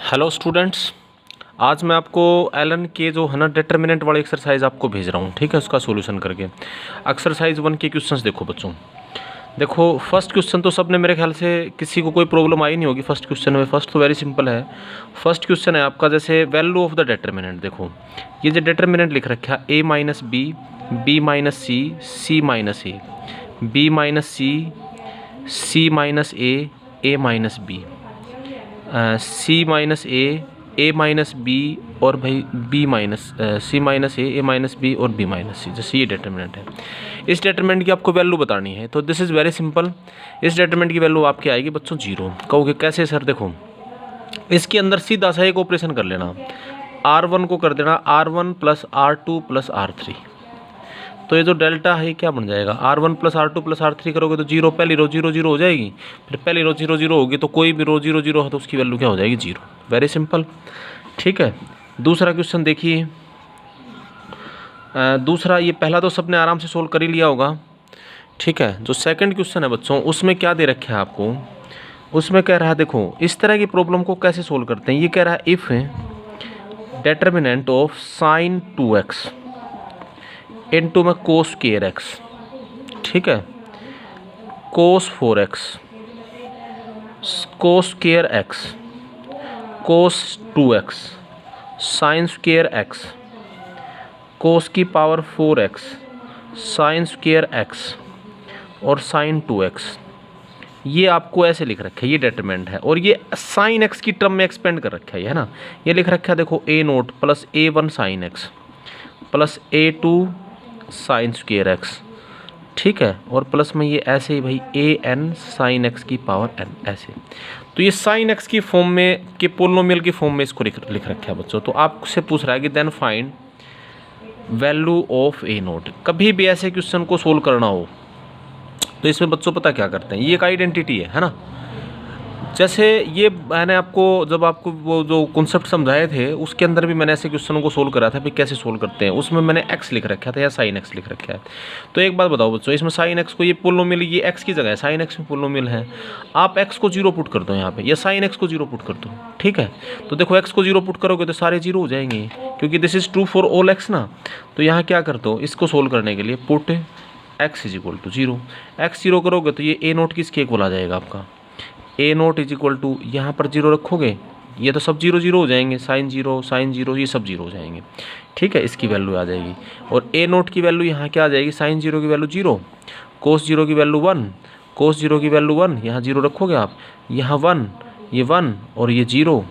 Hello students, आज मैं आपको एलन के जो है ना डिटर्मिनेंट वाली एक्सरसाइज आपको भेज रहा हूँ। ठीक है, उसका सॉल्यूशन करके एक्सरसाइज 1 के क्वेश्चंस देखो बच्चों। देखो फर्स्ट क्वेश्चन तो सब ने मेरे ख्याल से किसी को कोई प्रॉब्लम आई नहीं होगी फर्स्ट क्वेश्चन में। फर्स्ट तो वेरी सिंपल है। फर्स्ट क्वेश्चन है आपका जैसे वैल्यू ऑफ द डिटर्मिनेंट। देखो ये जो डिटर्मिनेंट लिख रखा है ए माइनस बी, बी माइनस सी, सी माइनस ए, बी माइनस सी, सी माइनस ए माइनस बी, सी माइनस ए माइनस बी और भाई बी माइनस सी माइनस ए माइनस बी और बी माइनस सी, जैसे ये डिटर्मिनेंट है। इस डिटर्मिनेंट की आपको वैल्यू बतानी है तो दिस इज़ वेरी सिंपल। इस डिटर्मिनेंट की वैल्यू आपकी आएगी बच्चों 0। कहोगे कैसे सर? देखो इसके अंदर सीधा सा एक ऑपरेशन कर लेना, R1 को कर देना R1 plus R2 plus R3। तो ये जो डेल्टा है क्या बन जाएगा? R1 plus R2 plus R3 करोगे तो 0, पहली रो 0 0 हो जाएगी, फिर पहली रो 0 0 होगी तो कोई भी रो 0 0 है तो उसकी वैल्यू क्या हो जाएगी? 0। Very simple. ठीक है, दूसरा क्वेश्चन देखिए। दूसरा, ये पहला तो सबने आराम से सोल्व कर ही लिया होगा। ठीक है, जो सेकंड क्वेश्चन है बच्चों उसमें क्या दे रखे है आपको? उसमें कह रहा है देखो इस तरह की प्रॉब्लम को कैसे सोल्व करते हैं। ये कह रहा है if determinant of sine 2x into में कोस स्क्वायर एक्स, ठीक है, कोस 4x, कोस स्क्वायर एक्स, कोस 2x, साइन स्क्वायर एक्स, कोस की power 4x, sine square x और साइन 2x। ये आपको ऐसे लिख रखा है, ये डिटरमिनेंट है। और ये साइन एक्स की टर्म में एक्सपेंड कर रखा है, है ना। ये लिख रखा है देखो a0 plus a1 sine x plus a2 sine square x, ठीक है, और प्लस में ये ऐसे ही भाई an साइन एक्स की पावर n ऐसे। तो ये साइन एक्स की फॉर्म में के पोलिनोमियल की फॉर्म में इसको लिख रखा है बच्चों। तो आपसे पूछ रहा है कि then find value of a0। कभी भी ऐसे क्वेश्चन को सोल्व करना हो तो इसमें बच्चों पता क्या करते हैं, ये एक आइडेंटिटी है ना। जैसे ये मैंने आपको जब आपको वो जो कॉन्सेप्ट समझाए थे उसके अंदर भी मैंने ऐसे क्वेश्चनों को सोल्व करा था भी कैसे सोल्व करते हैं। उसमें मैंने x लिख रखा था या साइन x लिख रखा है। तो एक बात बताओ बच्चों, इसमें साइन x को ये पोलिनोमियल, ये x की जगह है, साइन x में पोलिनोमियल है। आप x को 0 पुट कर दो यहाँ पे, या साइन x को 0 पुट कर दो, ठीक है। तो देखो x को 0 पुट करोगे तो सारे 0 हो जाएंगे क्योंकि this is true for all x ना। तो यहाँ क्या कर दो, इसको सोल्व करने के लिए put x is equal to 0। x 0 करोगे तो ये a0 किसके इक्वल आ जाएगा आपका? a0 इज इक्वल टू, यहाँ पर 0 रखोगे ये तो सब 0 0 हो जाएंगे, साइन 0 ये सब 0 हो जाएंगे, ठीक है। इसकी वैल्यू आ जाएगी। और a0 की वैल्यू यहाँ क्या आ जाएगी? साइन 0 की वैल्यू 0, कोस 0 की वैल्यू 1, कोस 0 की वैल्यू 1, यहाँ 0 रखोगे आप, यहाँ 1, ये 1 और ये 0,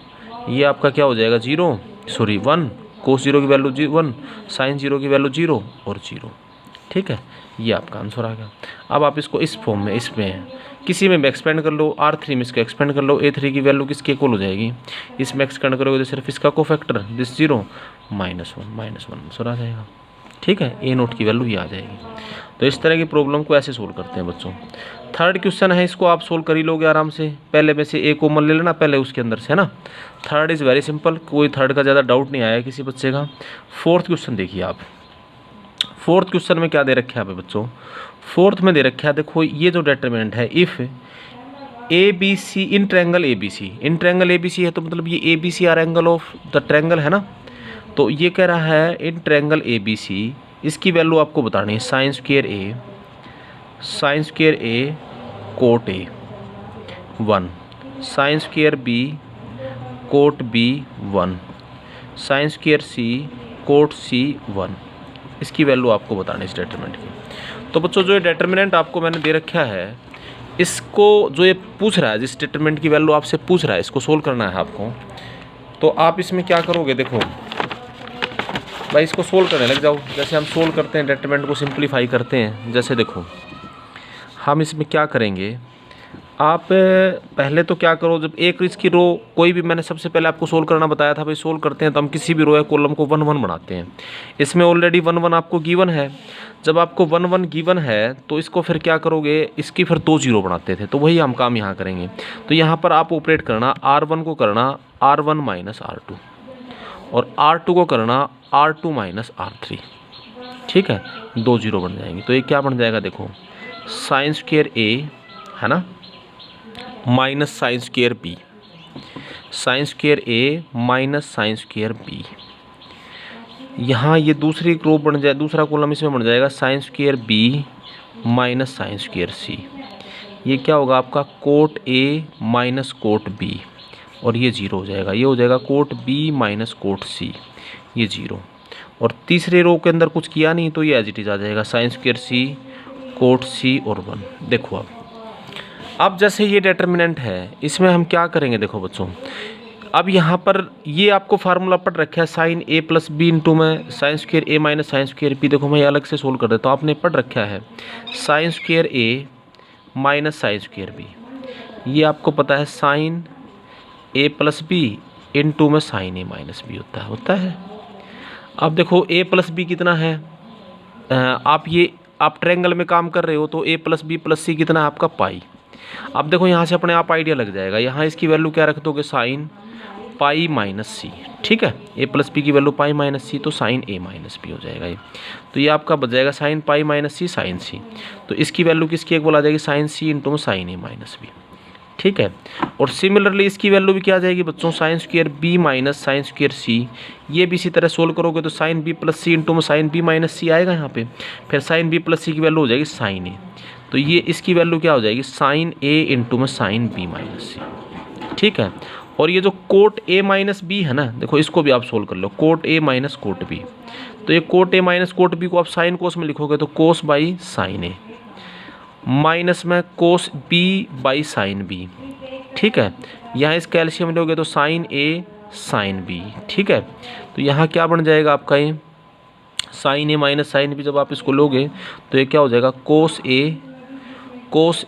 ये आपका क्या हो जाएगा? 0 सॉरी 1, कोस 0 की वैल्यू 1, साइन 0 की वैल्यू 0 और 0, ठीक है। ये आपका आंसर आ गया। अब आप इसको इस फॉर्म में, इसमें किसी में एक्सपेंड कर लो, R3 में इसको एक्सपेंड कर लो, A3 की वैल्यू किसके इक्वल हो जाएगी? इसमें एक्सपेंड करोगे तो सिर्फ इसका कोफैक्टर दिस 0 -1 आंसर आ जाएगा, ठीक है। a0 की वैल्यू ये आ जाएगी। तो इस तरह की प्रॉब्लम को ऐसे सोल्व करते हैं बच्चों। थर्ड क्वेश्चन है, इसको आप सोल्व कर ही लोगे आराम से। पहले में से एक कॉमन ले लेना पहले उसके अंदर से, है ना। थर्ड इज़ वेरी सिंपल, कोई थर्ड का ज़्यादा डाउट नहीं आया किसी बच्चे का। फोर्थ क्वेश्चन देखिए आप। फोर्थ क्वेश्चन में क्या दे रखा है बच्चों? फोर्थ में दे रखा है देखो ये जो डिटर्मिनेंट है, if ABC in triangle ABC, in triangle ABC है तो मतलब ये ABC are angle of the triangle, है ना। तो ये कह रहा है इन ट्रायंगल ABC, इसकी वैल्यू आपको बतानी है sine square A cot A 1, sine square B cot B 1, sine square C cot C 1। इसकी वैल्यू आपको बतानी है इस डिटर्मिनेंट की। तो बच्चों जो ये डिटर्मिनेंट आपको मैंने दे रखा है, इसको जो ये पूछ रहा है, जिस डिटर्मिनेंट की वैल्यू आपसे पूछ रहा है, इसको सोल्व करना है आपको। तो आप इसमें क्या करोगे? देखो भाई इसको सोल्व करने लग जाओ, जैसे हम सोल्व करते हैं डिटर्मिनेंट को सिंप्लीफाई करते हैं। जैसे देखो हम इसमें क्या करेंगे, आप पहले तो क्या करो, जब एक इसकी रो कोई भी, मैंने सबसे पहले आपको सोल्व करना बताया था भाई, सोल्व करते हैं तो हम किसी भी रो या कॉलम को 1 1 बनाते हैं। इसमें ऑलरेडी 1 1 आपको गिवन है। जब आपको 1 1 गिवन है तो इसको फिर क्या करोगे, इसकी फिर 2 0 बनाते थे, तो वही हम काम यहाँ करेंगे। तो यहाँ पर आप ऑपरेट करना, R1 को करना R1 माइनस R2 और R2 को करना R2 माइनस R3, ठीक है। 2 0 बन जाएंगे। तो ये क्या बन जाएगा देखो, साइन स्क्वायर A, है ना, minus sine square B, sine square A minus sine square B. यहाँ ये दूसरी रो बन जाए, दूसरा कॉलम इसमें बन जाएगा sine square B minus sine square C. ये क्या होगा आपका cot A minus cot B, और ये जीरो हो जाएगा। ये हो जाएगा cot B minus cot C, ये जीरो। और तीसरे रो के अंदर कुछ किया नहीं तो ये एज इट इज आ जाएगा साइन स्क्वायर सी कोट सी और 1। देखो अब जैसे ये डिटर्मिनेंट है, इसमें हम क्या करेंगे देखो बच्चों, अब यहाँ पर ये आपको फार्मूला पढ़ रखा है साइन ए प्लस बी इंटू में sign square A minus sine square B. देखो मैं ये अलग से सोल्व कर देता हूँ। आपने पढ़ रखा है sine square A minus sine square B, ये आपको पता है साइन ए प्लस बी इंटू में साइन ए माइनस बी होता है। अब देखो ए प्लस बी कितना है, आप ट्रायंगल में काम कर रहे हो तो ए प्लस बी प्लस सी कितना है आपका पाई। अब देखो यहाँ से अपने आप आइडिया लग जाएगा, यहाँ इसकी वैल्यू क्या रख दोगे साइन पाई माइनस सी, ठीक है। ए प्लस बी की वैल्यू पाई माइनस सी तो साइन ए माइनस बी हो जाएगा ये। तो ये आपका बच जाएगा साइन पाई माइनस सी साइन सी। तो इसकी वैल्यू किसकी एक बोला जाएगी sign C into sine A minus B, ठीक है। और सिमिलरली इसकी वैल्यू भी क्या आ जाएगी बच्चों sine square B minus sine square C. ये भी इसी तरह सोल्व करोगे तो sine B plus C into में साइन बी माइनस सी आएगा यहाँ पे। फिर साइन बी प्लस सी की वैल्यू हो जाएगी साइन ए, तो ये इसकी वैल्यू क्या हो जाएगी साइन ए इंटू में साइन बी माइनस सी, ठीक है। और ये जो कोट ए माइनस बी है ना, देखो इसको भी आप सोल्व कर लो, cot A minus cot B. तो ये cot A minus cot B को आप साइन कोस में लिखोगे तो cos by sine A minus में cos B by sine B, ठीक है। यहाँ इस कैल्शियम लोगे तो साइन ए साइन बी, ठीक है। तो यहाँ क्या बन जाएगा आपका ये sine A minus sine B. जब आप इसको लोगे तो ये क्या हो जाएगा कोस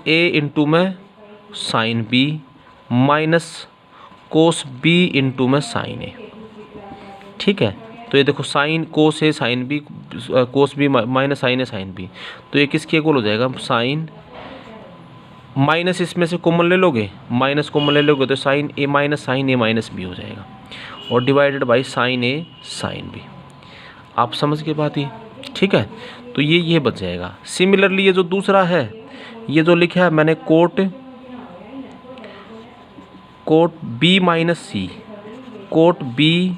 ए इंटू में sine B minus cos B into में साइन ए, ठीक है। तो ये देखो sine cos A sine B cos B minus sine A sine B, तो ये किसके इक्वल हो जाएगा साइन माइनस इसमें से कॉमन ले लोगे, माइनस कॉमन ले लोगे तो साइन ए माइनस बी हो जाएगा, और divided by sine A sine B. आप समझ के बात ही, ठीक है। तो ये बच जाएगा। सिमिलरली ये जो दूसरा है, ये जो लिखा है मैंने कोट बी माइनस सी कोट बी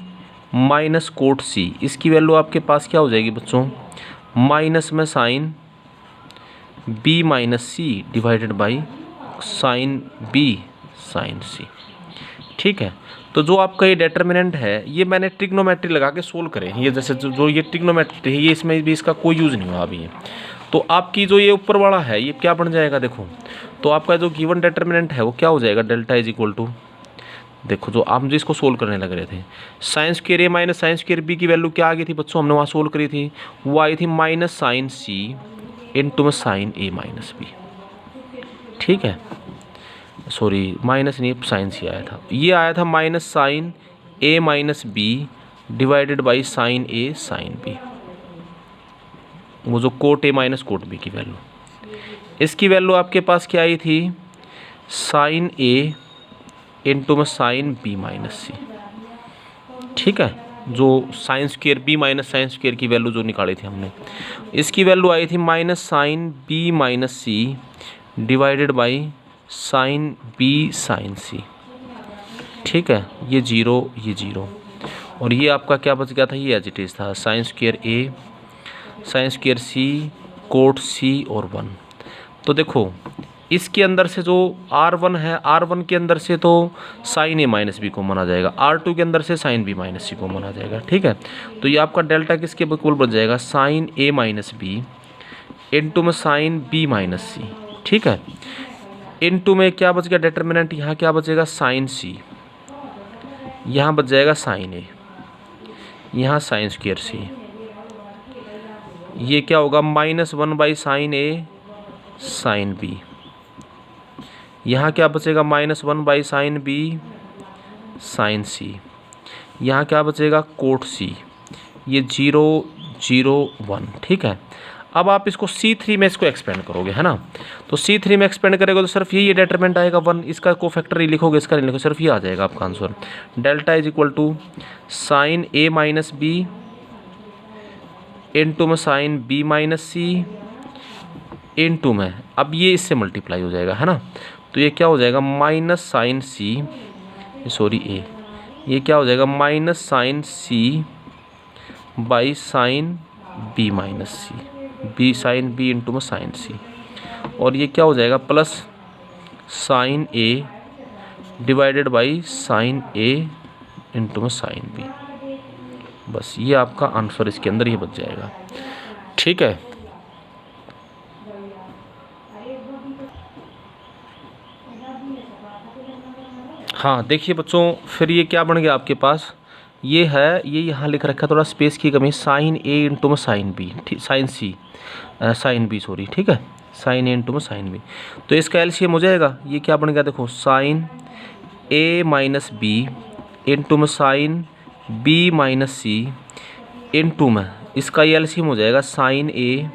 माइनस कोट सी, इसकी वैल्यू आपके पास क्या हो जाएगी बच्चों माइनस में sine B minus C divided by sine B sine C, ठीक है। तो जो आपका ये डिटर्मिनेंट है ये मैंने ट्रिग्नोमेट्री लगा के सोल्व करे। ये जैसे जो ये ट्रिग्नोमेट्री है ये इसमें भी इसका कोई यूज़ नहीं हुआ अभी है। तो आपकी जो ये ऊपर वाला है ये क्या बन जाएगा देखो, तो आपका जो गिवन डिटर्मिनेंट है वो क्या हो जाएगा डेल्टा इज इक्वल टू, देखो जो आप जिसको सोल्व करने लग रहे थे sign square A minus sine square B की वैल्यू क्या आ गई थी बच्चों, हमने वहाँ सोल्व करी थी, वो आई थी माइनस साइन सी इंटू में साइन ए माइनस बी, ठीक है। सॉरी माइनस नहीं साइन सी आया था, ये आया था minus sine A minus B divided by sine A sine B, वो जो cot A minus cot B की वैल्यू। इसकी वैल्यू आपके पास क्या आई थी साइन ए इंटू में साइन बी माइनस सी, ठीक है। जो sine square B minus sine square की वैल्यू जो निकाली थी हमने, इसकी वैल्यू आई थी minus sine B minus C divided by sine B sine C, ठीक है। ये जीरो और ये आपका क्या बच गया था, ये एज इट इज था साइन स्क्वायर ए साइन स्क्वायर सी कोट सी और 1। तो देखो इसके अंदर से जो R1 है R1 के अंदर से तो sign A minus B common आ जाएगा, R2 के अंदर से साइन बी माइनस सी कॉमन आ जाएगा, ठीक है। तो ये आपका डेल्टा किसके इक्वल बच जाएगा sign A minus B into में साइन बी माइनस सी, ठीक है। इंटू में क्या बच गया डिटर्मिनेंट, यहाँ क्या बचेगा साइन सी, यहाँ बच जाएगा साइन ए, यहाँ साइन स्क्वायर सी, ये क्या होगा -1 by sine A sine B, यहाँ क्या बचेगा -1 by sine B sine C, यहाँ क्या बचेगा कोट सी, ये 0 0 1, ठीक है। अब आप इसको C3 में इसको एक्सपेंड करोगे है ना, तो C3 में एक्सपेंड करेगा तो सिर्फ ये डिटरमिनेंट आएगा 1, इसका कोफैक्टर ही लिखोगे, इसका नहीं लिखोगे, सिर्फ ये आ जाएगा आपका answer. Delta is equal to sine A minus B into में साइन बी माइनस सी इंटू में, अब ये इससे मल्टीप्लाई हो जाएगा है ना, तो ये क्या हो जाएगा minus sine C sorry A, ये क्या हो जाएगा minus sine C by sine B minus C, B sine B into में साइन सी, और ये क्या हो जाएगा plus sine A divided by sine A into में साइन बी। बस ये आपका आंसर इसके अंदर ही बच जाएगा। ठीक है, हाँ देखिए बच्चों, फिर ये क्या बन गया आपके पास, ये है, ये यहाँ लिख रखा है, थोड़ा स्पेस की कमी, साइन ए इंटू में साइन बी, ठीक, साइन सी साइन बी सॉरी, ठीक है, साइन ए इंटू में साइन बी। तो इसका एलसीएम हो जाएगा, ये क्या बन गया देखो, sign A minus B into में साइन बी माइनस सी इंटू में, इसका ये एलसीएम हो जाएगा साइन ए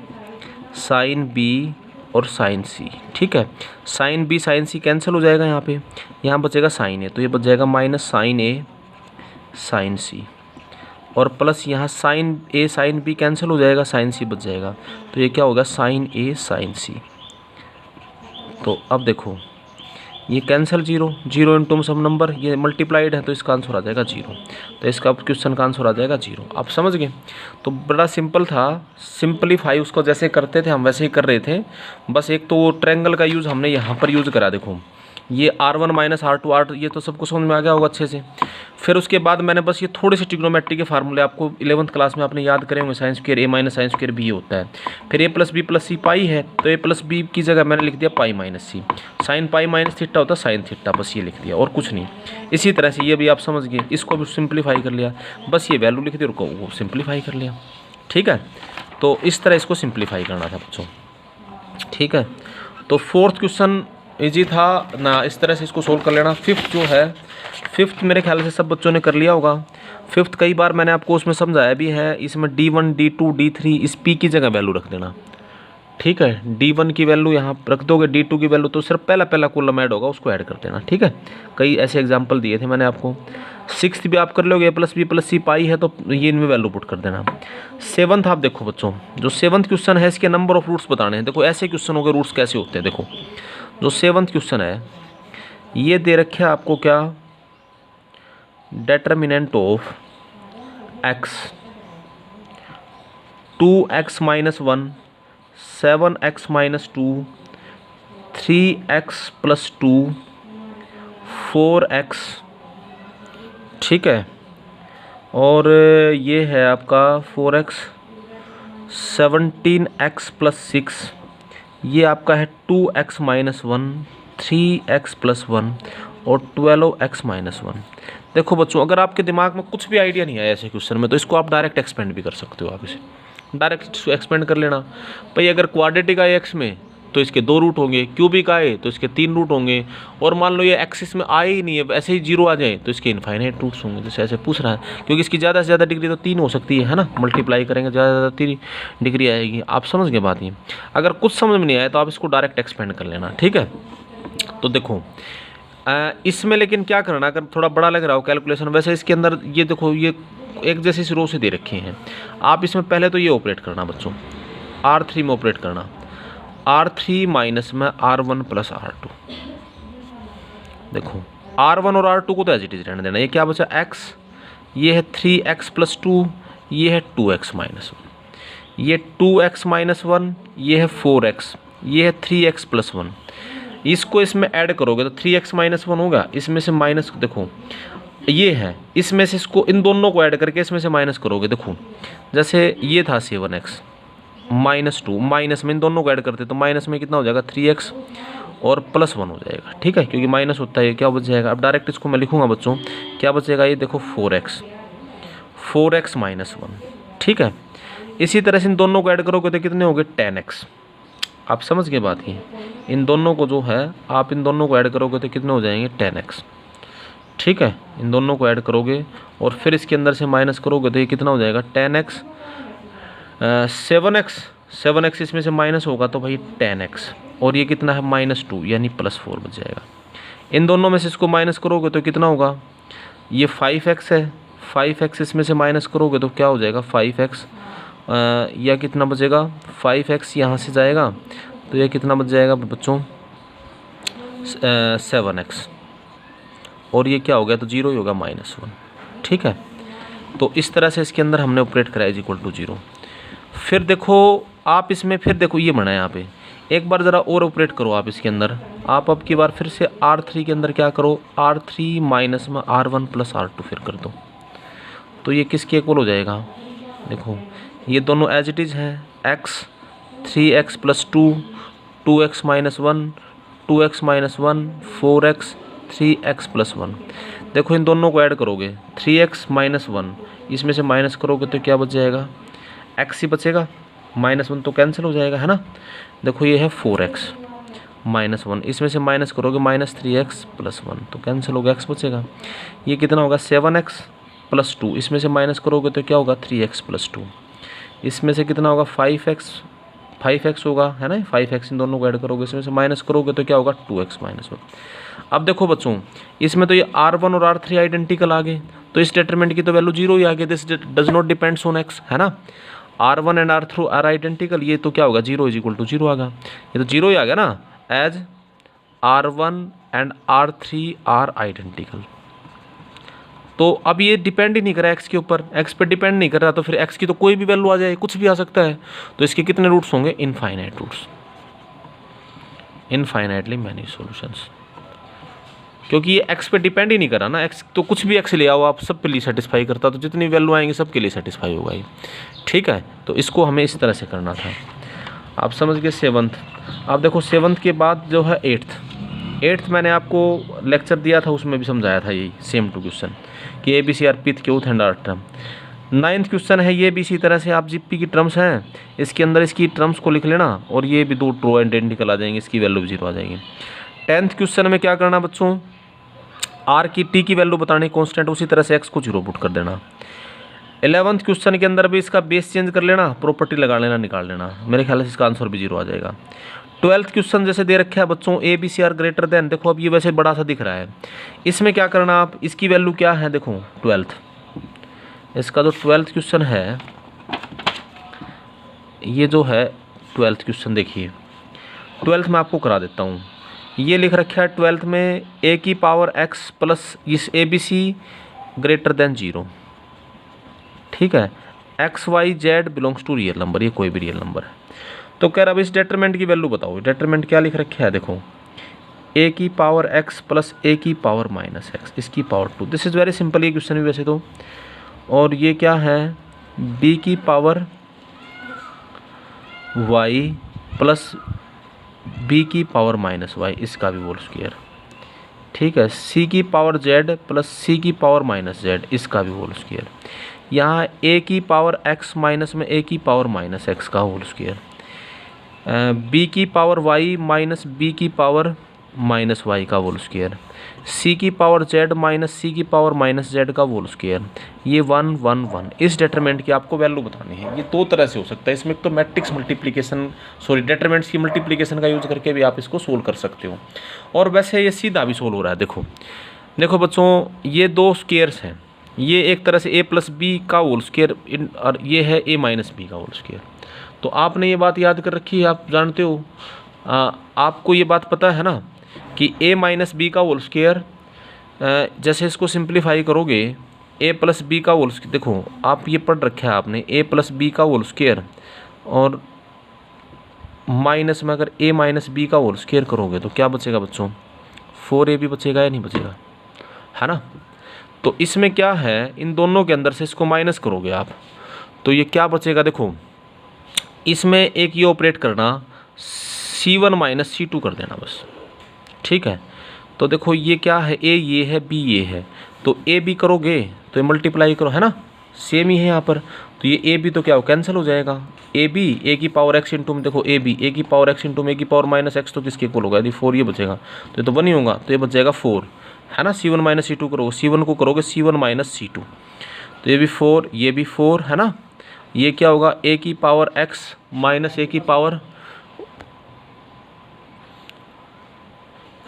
साइन बी और साइन सी। ठीक है, साइन बी साइन सी कैंसिल हो जाएगा, यहाँ बचेगा साइन ए, तो ये बच जाएगा minus sine A sign C, और प्लस यहाँ sign A sine B cancel हो जाएगा, साइन सी बच जाएगा, तो ये क्या होगा साइन ए साइन सी। तो अब देखो ये कैंसिल, जीरो जीरो इंटू में सब नंबर, ये मल्टीप्लाइड है तो इसका आंसर आ जाएगा जीरो, तो इसका क्वेश्चन का आंसर आ जाएगा जीरो। आप समझ गए, तो बड़ा सिंपल था, सिंपलीफाई उसको जैसे करते थे हम वैसे ही कर रहे थे, बस एक तो ट्रायंगल का यूज़ हमने यहाँ पर यूज़ करा, देखो ये R1 माइनस R2 R, ये तो सबको समझ में आ गया होगा अच्छे से। फिर उसके बाद मैंने बस ये थोड़े से ट्रिग्नोमेट्री के फार्मूले आपको 11th क्लास में आपने याद करे होंगे, sign square A minus sine square B होता है, फिर ए प्लस बी प्लस सी पाई है, तो ए प्लस बी की जगह मैंने लिख दिया पाई माइनस सी, साइन पाई माइनस थीटा होता है साइन थीटा, बस ये लिख दिया और कुछ नहीं। इसी तरह से ये भी आप समझ गए, इसको भी सिंप्लीफाई कर लिया, बस ये वैल्यू लिख दी और वो सिंप्लीफाई कर लिया। ठीक है, तो इस तरह इसको सिंप्लीफाई करना था बच्चों। ठीक है, तो फोर्थ क्वेश्चन इजी था ना, इस तरह से इसको सोल्व कर लेना। फिफ्थ जो है, फिफ्थ मेरे ख्याल से सब बच्चों ने कर लिया होगा। फिफ्थ कई बार मैंने आपको उसमें समझाया भी है, इसमें D1 D2 D3 इस P की जगह वैल्यू रख देना। ठीक है, D1 की वैल्यू यहाँ रख दोगे, D2 की वैल्यू तो सिर्फ पहला कॉलम ऐड होगा, उसको ऐड कर देना। ठीक है, कई ऐसे एग्जाम्पल दिए थे मैंने आपको। सिक्स्थ भी आप कर लोगे, A प्लस बी प्लस सी पाई है तो ये इनमें वैल्यू पुट कर देना। सेवन्थ आप देखो बच्चों, जो सेवन्थ क्वेश्चन है इसके नंबर ऑफ रूट्स बताने हैं। देखो ऐसे क्वेश्चन हो गए, रूट्स कैसे होते हैं। देखो जो सेवन्थ क्वेश्चन है ये दे रखे आपको क्या, determinant of x 2x minus 1 7x minus 2 3x plus 2 4x। ठीक है, और ये है आपका 4x 17x प्लस 6, ये आपका है 2x माइनस 1 3x प्लस 1 और 12x माइनस 1। देखो बच्चों, अगर आपके दिमाग में कुछ भी आइडिया नहीं आया ऐसे क्वेश्चन में तो इसको आप डायरेक्ट एक्सपेंड भी कर सकते हो। आप इसे डायरेक्ट एक्सपेंड कर लेना भाई। अगर क्वाड्रेटिक आए एक्स में तो इसके 2 रूट होंगे, क्यूबिक आए तो इसके 3 रूट होंगे, और मान लो ये एक्सिस में आए ही नहीं है, ऐसे ही जीरो आ जाए तो इसके इनफाइनाइट रूट्स होंगे। जैसे ऐसे पूछ रहा है, क्योंकि इसकी ज़्यादा से ज़्यादा डिग्री तो 3 हो सकती है ना, मल्टीप्लाई करेंगे ज़्यादा से ज़्यादा 3 डिग्री आएगी। आप समझ गए बात ये। अगर कुछ समझ में नहीं आया तो आप इसको डायरेक्ट एक्सपेंड कर लेना। ठीक है, तो देखो इसमें लेकिन क्या करना, अगर थोड़ा बड़ा लग रहा हो कैलकुलेशन, वैसे इसके अंदर ये देखो ये एक जैसी रो से दे रखे हैं। आप इसमें पहले तो ये ऑपरेट करना बच्चों, R3 में ऑपरेट करना, R3 माइनस में R1 प्लस R2। देखो R1 और R2 को तो एज इट इज रहने देना। ये क्या बचा x, ये है 3x प्लस 2, ये है 2x माइनस 1, ये 2x माइनस 1, ये है 4x, ये है 3x प्लस 1। इसको इसमें ऐड करोगे तो 3x माइनस 1 होगा, इसमें से माइनस, देखो ये है, इसमें से इसको इन दोनों को ऐड करके इसमें से माइनस करोगे। देखो जैसे ये था 7x माइनस 2, माइनस में इन दोनों को ऐड करते तो माइनस में कितना हो जाएगा 3x और प्लस 1 हो जाएगा। ठीक है, क्योंकि माइनस होता है, क्या बच जाएगा। अब डायरेक्ट इसको मैं लिखूंगा बच्चों, क्या बचेगा, ये देखो 4x माइनस 1। ठीक है, इसी तरह से इन दोनों को ऐड करोगे तो कितने हो गए 10x। आप समझ गए बात ये, इन दोनों को जो है आप इन दोनों को ऐड करोगे तो कितने हो जाएंगे 10x। ठीक है, इन दोनों को ऐड करोगे और फिर इसके अंदर से माइनस करोगे तो ये कितना हो जाएगा 10x। 7x इसमें से माइनस होगा तो भाई 10x, और ये कितना है -2 यानी +4 बच जाएगा। इन दोनों में से इसको माइनस करोगे तो कितना होगा, ये 5x है, 5x इसमें से माइनस करोगे तो क्या हो जाएगा 5x, या कितना बचेगा 5x यहाँ से जाएगा तो ये कितना बच जाएगा बच्चों 7x, और ये क्या हो गया, तो 0 ही होगा -1। ठीक है, तो इस तरह से इसके अंदर हमने ऑपरेट कराया =0। फिर देखो आप इसमें, फिर देखो ये बना है यहाँ पे, एक बार ज़रा और ऑपरेट करो आप इसके अंदर। आप अब की बार फिर से R3 के अंदर क्या करो, R3 माइनस में R1 प्लस R2 फिर कर दो, तो ये किसके इक्वल हो जाएगा। देखो ये दोनों एज इट इज़ हैं, x 3x + 2 2x - 1 2x - 1 4x 3x + 1। देखो इन दोनों को ऐड करोगे, 3x - 1 इसमें से माइनस करोगे तो क्या बच जाएगा, x ही बचेगा, -1 तो कैंसिल हो जाएगा, है ना। देखो ये है 4x - 1, इसमें से माइनस करोगे -3x + 1 तो कैंसिल होगा, x बचेगा। ये कितना होगा 7x + 2, इसमें से माइनस करोगे तो क्या होगा 3x + 2, इसमें से कितना होगा 5x होगा, है ना, 5x इन दोनों को ऐड करोगे, इसमें से माइनस करोगे तो क्या होगा 2x - 1। अब देखो बच्चों इसमें तो ये R1 और R3 आइडेंटिकल आ गए, तो इस डिटरमिनेंट की तो वैल्यू 0 ही आ गई, this does not depends on x, है ना। R1 and R3 are identical, ये तो क्या होगा 0 = 0 आ गया, ये तो 0 ही आ गया ना, as R1 and R3 are identical. तो अब ये डिपेंड ही नहीं करा x के ऊपर, x पे डिपेंड नहीं कर रहा, तो फिर x की तो कोई भी वैल्यू आ जाए, कुछ भी आ सकता है। तो इसके कितने रूट्स होंगे, infinite roots, infinitely many solutions, क्योंकि ये x पे डिपेंड ही नहीं करा ना, x तो कुछ भी x ले आओ आप, सब के लिए सेटिस्फाई करता, तो जितनी वैल्यू आएंगी सब के लिए सेटिस्फाई होगा ये। ठीक है, तो इसको हमें इस तरह से करना था, आप समझ गए। 7th, अब देखो 7th के बाद जो है 8th मैंने आपको लेक्चर दिया था, उसमें भी समझाया था यही सेम टू क्वेश्चन कि ABC are pth qth and rth term. 9th question है, ये भी इसी तरह से आप जीपी की टर्म्स हैं, इसके अंदर इसकी टर्म्स को लिख लेना, और ये भी 2 ट्रू आइडेंटिकल आ जाएंगे, इसकी वैल्यू भी 0 आ जाएगी। 10th क्वेश्चन में क्या करना बच्चों, आर की टी की वैल्यू बतानी कांस्टेंट, उसी तरह से एक्स को 0 पुट कर देना। 11th क्वेश्चन के अंदर भी इसका बेस चेंज कर लेना, प्रॉपर्टी लगा लेना, निकाल लेना, मेरे ख्याल से इसका आंसर भी 0 आ जाएगा। 12th क्वेश्चन जैसे दे रखा है बच्चों, ABC आर ग्रेटर देन, देखो अब ये वैसे बड़ा सा दिख रहा है, इसमें क्या करना आप, इसकी वैल्यू क्या है, देखो 12th, इसका जो 12th क्वेश्चन है, ये जो है 12th क्वेश्चन देखिए, 12th में आपको करा देता हूँ। ये लिख रखा है 12th में a⁴x प्लस इस ABC ग्रेटर देन 0। ठीक है, XYZ belongs to real number, ये कोई भी रियल नंबर है। तो कह रहा अब इस डेटरमेंट की वैल्यू बताओ, डेटरमेंट क्या लिख रखा है, देखो a⁴x प्लस a⁻−x इसकी power 2, this is very simple ये क्वेश्चन भी वैसे तो। और ये क्या है b⁴y प्लस b⁻−y इसका भी होल स्क्वायर। ठीक है, c⁻z प्लस c⁻−z इसका भी होल स्क्वायर। यहाँ a⁴x माइनस में a⁻−x का whole square, b⁴y minus b⁻−y का whole square, c⁻z minus c⁻−z का होल स्क्वायर, ये 1 1 1। इस डेटरमेंट की आपको वैल्यू बतानी है। ये 2 तरह से हो सकता है, इसमें तो मैट्रिक्स मल्टीप्लिकेशन डेटरमेंट्स की मल्टीप्लिकेशन का यूज करके भी आप इसको सोल्व कर सकते हो, और वैसे ये सीधा भी सोल्व हो रहा है। देखो बच्चों, ये 2 स्क्वायर्स हैं, ये एक तरह से a प्लस बी का होल स्क्वायर और ये है a माइनस बी का होल स्क्वायर। तो आपने ये बात याद कर रखी है, आप जानते हो, आपको ये बात पता है ना कि a माइनस बी का होल स्क्वायर, जैसे इसको सिंप्लीफाई करोगे a प्लस बी का होल स्क्वायर, देखो आप ये पढ़ रखा है आपने a प्लस बी का होल स्क्वायर, और माइनस में अगर a माइनस बी का होल स्क्वायर करोगे तो क्या बचेगा बच्चों, 4ab बचेगा या नहीं बचेगा, है ना। तो इसमें क्या है, इन दोनों के अंदर से इसको माइनस करोगे आप, तो ये क्या बचेगा, देखो इसमें एक ये ऑपरेट करना, c1 माइनस c2 कर देना बस। ठीक है, तो देखो ये क्या है, a ये है, b ये है, तो a b करोगे तो ये मल्टीप्लाई करो, है ना, सेम ही है यहाँ पर, तो ये a b तो क्या हो, कैंसिल हो जाएगा। a b a⁴x इंटू में, देखो a b a⁴x इंटू में a⁻−x तो किसके इक्वल होगा, यदि 4 ये बचेगा तो ये तो 1 ही होगा, तो ये बच जाएगा 4, है ना। c1 माइनस c2 करोगे, c1 को करोगे c1 माइनस c2, तो ये भी 4 ये भी 4, है ना। ये क्या होगा, a⁴x माइनस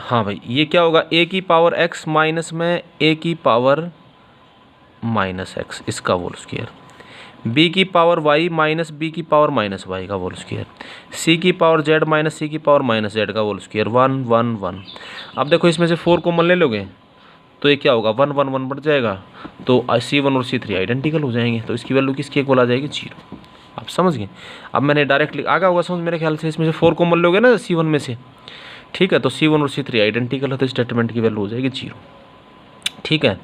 हाँ भाई, ये क्या होगा, a⁴x माइनस में a⁻−x इसका whole square, b⁴y minus b⁻−y का whole square, c⁻z minus c⁻−z का होल स्क्वायर, 1 1 1। अब देखो इसमें से 4 कॉमन ले लोगे तो ये क्या होगा 1 1 1 बढ़ जाएगा, तो C1 और C3 आइडेंटिकल हो जाएंगे, तो इसकी वैल्यू किसकी इक्वल आ जाएगी 0। आप समझ गए। अब मैंने डायरेक्टली आगे होगा समझ मेरे ख्याल से, इसमें से 4 कॉमन लोगे ना C1 में से, ठीक है, तो C1 और C3 आइडेंटिकल है, तो स्टेटमेंट की वैल्यू हो जाएगी 0। ठीक है,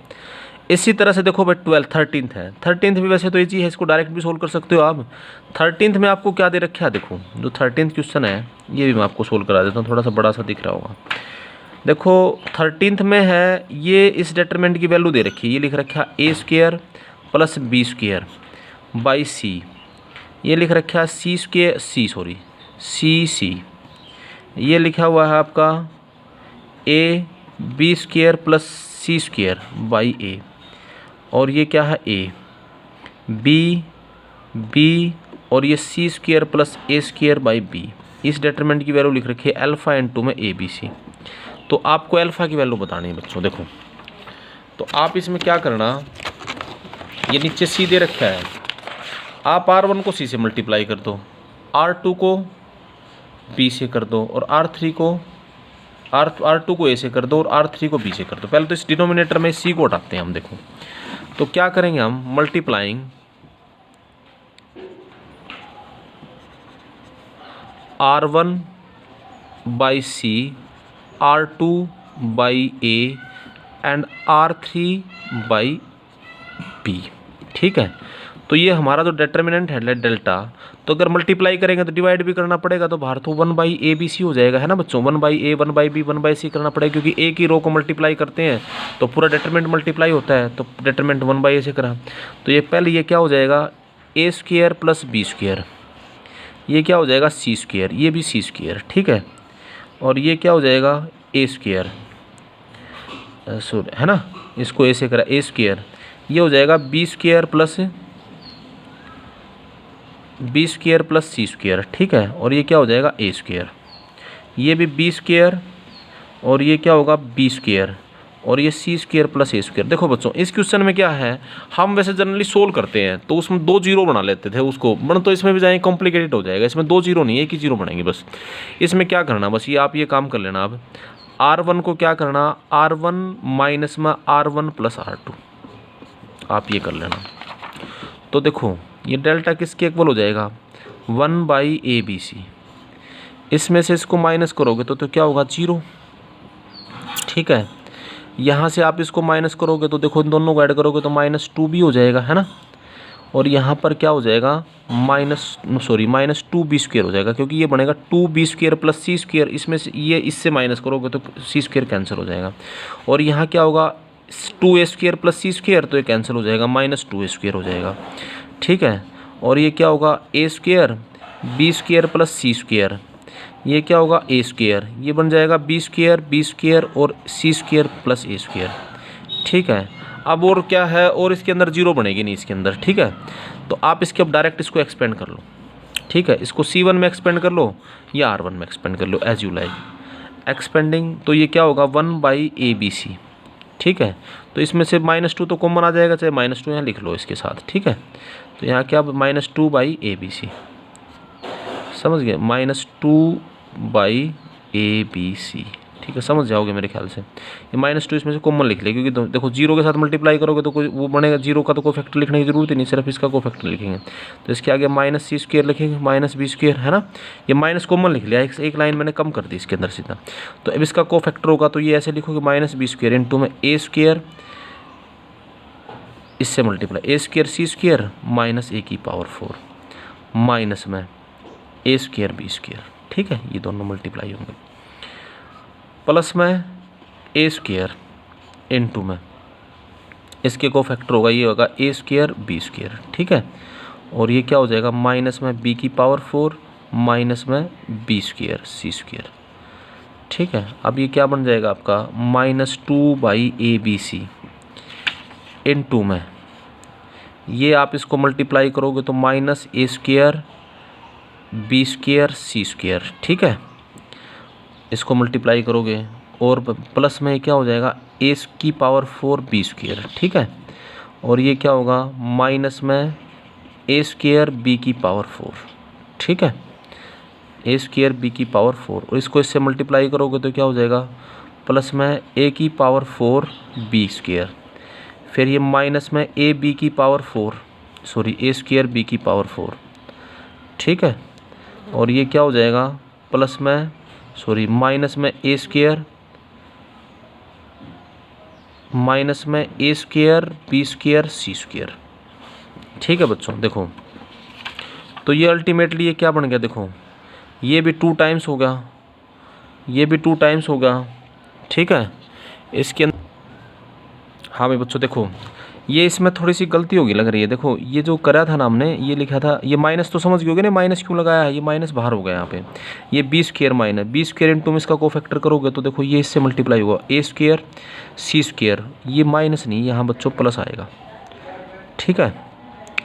इसी तरह से देखो भाई 13th है। 13th भी वैसे तो ये चीज़ है, इसको डायरेक्ट भी सोल्व कर सकते हो आप। 13th में आपको क्या दे रखा है, देखो जो 13th क्वेश्चन है ये भी मैं आपको सोल्व करा देता हूँ, थोड़ा सा बड़ा सा दिख रहा होगा। देखो 13th में है, ये इस डिटरमिनेंट की वैल्यू दे रखी है, ये लिख रखा है A² + B² बाई C, ये लिख रखा है C, ये लिखा हुआ है आपका AB² + C² बाई A, और ये क्या है A, B और ये C² + A² बाई B। इस डिटरमिनेंट की वैल्यू लिख रखी है अल्फ़ा × में ABC। तो आपको अल्फ़ा की वैल्यू बतानी है बच्चों। देखो तो आप इसमें क्या करना, ये नीचे C दे रखा है, आप R1 को C से मल्टीप्लाई कर दो, R2 को B से कर दो, और R2 को A से कर दो, और R3 को B से कर दो। पहले तो इस डिनोमिनेटर में C को हटाते हैं हम। देखो तो क्या करेंगे हम, multiplying R1 by C, R2 by A and R3 by B। ठीक है, तो ये हमारा जो डिटर्मिनेंट है डेल्टा, तो अगर मल्टीप्लाई करेंगे तो डिवाइड भी करना पड़ेगा, तो बाहर तो 1/ABC हो जाएगा, है ना बच्चों। 1/A 1/B 1/C करना पड़ेगा, क्योंकि A की रो को मल्टीप्लाई करते हैं तो पूरा डिटरमिनेंट मल्टीप्लाई होता है, तो डिटरमिनेंट 1/A से करा। तो ये पहले ये क्या हो जाएगा A² + B², ये क्या हो जाएगा C², ये भी C², ठीक है, और ये क्या हो जाएगा A², है ना, इसको A से करा A², ये हो जाएगा B² + C², ठीक है, और ये क्या हो जाएगा A², ये भी B², और ये क्या होगा B², और ये C² + A²। देखो बच्चों इस क्वेश्चन में क्या है, हम वैसे जनरली सोल्व करते हैं तो उसमें 2 जीरो बना लेते थे उसको, बन तो इसमें भी जाएंगे कॉम्प्लिकेटेड हो जाएगा। इसमें 2 जीरो नहीं, 1 ही जीरो बनेंगे बस। इसमें क्या करना, बस ये आप ये काम कर लेना। अब R1 को क्या करना, R1 माइनस में R1 + R2, आप ये कर लेना। तो देखो ये डेल्टा किसके इक्वल हो जाएगा 1/ABC। इसमें से इसको माइनस करोगे तो क्या होगा 0, ठीक है। यहाँ से आप इसको माइनस करोगे तो देखो इन दोनों को ऐड करोगे तो -2 भी हो जाएगा, है ना। और यहाँ पर क्या हो जाएगा -2B² हो जाएगा, क्योंकि ये बनेगा 2B² + C²। इसमें से ये इससे माइनस करोगे तो C² कैंसिल हो जाएगा। और यहाँ क्या होगा 2A² + C², तो ये कैंसिल हो जाएगा, -2A² हो जाएगा, ठीक है। और ये क्या होगा A², B² + C², ये क्या होगा A², ये बन जाएगा B² और C² + A², ठीक है। अब और क्या है, और इसके अंदर जीरो बनेगी नहीं इसके अंदर, ठीक है। तो आप इसके अब डायरेक्ट इसको एक्सपेंड कर लो, ठीक है। इसको C1 में एक्सपेंड कर लो या R1 में एक्सपेंड कर लो, एज यू लाइक। एक्सपेंडिंग तो ये क्या होगा 1/ABC, ठीक है। तो इसमें से -2 तो कॉमन आ जाएगा, चाहे -2 यहाँ लिख लो इसके साथ, ठीक है। तो यहाँ क्या -2/ABC, समझ गए, -2/ABC, ठीक है, समझ जाओगे मेरे ख्याल से। ये -2 इसमें से कॉमन लिख ले, क्योंकि देखो जीरो के साथ मल्टीप्लाई करोगे तो कोई वो बनेगा, जीरो का तो कोई फैक्टर लिखने की जरूरत ही नहीं, सिर्फ इसका कोई फैक्टर लिखेंगे। तो इसके आगे -C² लिखेंगे, -B², है ना। ये माइनस कॉमन लिख लिया, एक लाइन मैंने कम कर दी इसके अंदर सीधा। तो अब इसका को फैक्टर होगा तो ये ऐसे लिखोगे -B² इंटू में A², इससे multiply A² C² -A⁴ minus में A² B², ठीक है। ये दोनों मल्टीप्लाई होंगे, प्लस में A² इंटू में इसके को फैक्टर होगा, ये होगा A² B², ठीक है। और ये क्या हो जाएगा माइनस में B⁴ माइनस में B² C², ठीक है। अब ये क्या बन जाएगा आपका -2/ABC इंटू में, ये आप इसको मल्टीप्लाई करोगे तो -A² B² C², ठीक है। इसको मल्टीप्लाई करोगे और प्लस में क्या हो जाएगा A⁴ B², ठीक है। और ये क्या होगा माइनस में A² B⁴, ठीक है, A² B⁴। और इसको इससे मल्टीप्लाई करोगे तो क्या हो जाएगा प्लस में ए की पावर 4 बी स्क्वायर, फिर ये माइनस में ए बी की पावर 4, सॉरी ए स्क्वायर बी की पावर 4, ठीक है। और ये क्या हो जाएगा, प्लस में सॉरी माइनस में ए स्क्वायर माइनस में ए स्क्वायर बी स्क्वायर सी स्क्वायर, ठीक है बच्चों। देखो तो ये अल्टीमेटली ये क्या बन गया, देखो ये भी 2 टाइम्स होगा, ये भी 2 टाइम्स होगा, ठीक है। इसके अंदर हाँ भाई बच्चों देखो ये इसमें थोड़ी सी गलती होगी लग रही है। देखो ये जो करा था ना हमने, ये लिखा था, ये माइनस तो समझ गए ना, माइनस क्यों लगाया है, ये माइनस बाहर हो गया यहाँ पे। ये B square minus B square into में इसका कोफैक्टर करोगे तो देखो ये इससे मल्टीप्लाई होगा, ए स्क्वायर सी स्क्वायर, ये माइनस नहीं यहाँ बच्चों प्लस आएगा, ठीक है,